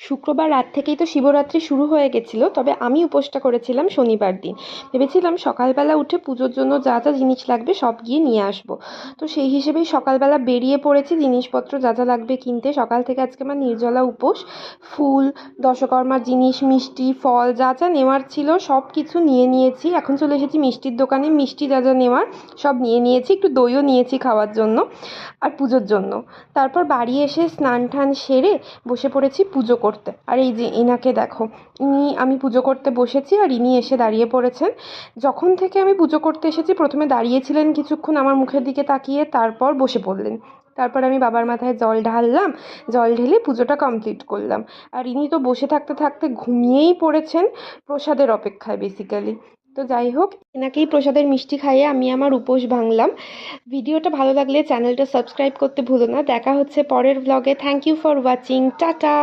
শুক্রবার রাত থেকেই তো শিবরাত্রি শুরু হয়ে গেছিলো, তবে আমি উপোসটা করেছিলাম শনিবার দিন। ভেবেছিলাম সকালবেলা উঠে পুজোর জন্য যা যা জিনিস লাগবে সব গিয়ে নিয়ে আসবো। তো সেই হিসেবেই সকালবেলা বেরিয়ে পড়েছি জিনিসপত্র যা যা লাগবে কিনতে। সকাল থেকে আজকে আমার নির্জলা উপোস। ফুল, দশকর্মার জিনিস, মিষ্টি, ফল যা যা নেওয়ার ছিল সব কিছু নিয়ে নিয়েছি। এখন চলে এসেছি মিষ্টির দোকানে, মিষ্টি যা যা নেওয়ার সব নিয়ে নিয়েছি, একটু দইও নিয়েছি খাওয়ার জন্য আর পুজোর জন্য। তারপর বাড়ি এসে স্নান টান সেরে বসে পড়েছি পুজো করতে। আর এই যে এনাকে দেখো, আমি পুজো করতে বসেছি আর ইনি এসে দাঁড়িয়ে পড়েছেন। যখন থেকে আমি পুজো করতে এসেছি প্রথমে দাঁড়িয়েছিলেন কিছুক্ষণ আমার মুখের দিকে তাকিয়ে, তারপর বসে পড়লেন। তারপর আমি বাবার মাথায় জল ঢাললাম, জল ঢেলে পুজোটা কমপ্লিট করলাম। আর ইনি তো বসে থাকতে থাকতে ঘুমিয়েই পড়েছেন, প্রসাদের অপেক্ষায় বেসিক্যালি। তো যাই হোক, এনাকেই প্রসাদের মিষ্টি খাইয়ে আমি আমার উপোস ভাঙলাম। ভিডিওটা ভালো লাগলে চ্যানেলটা সাবস্ক্রাইব করতে ভুলো না। দেখা হচ্ছে পরের ব্লগে। Thank you for watching. Tata.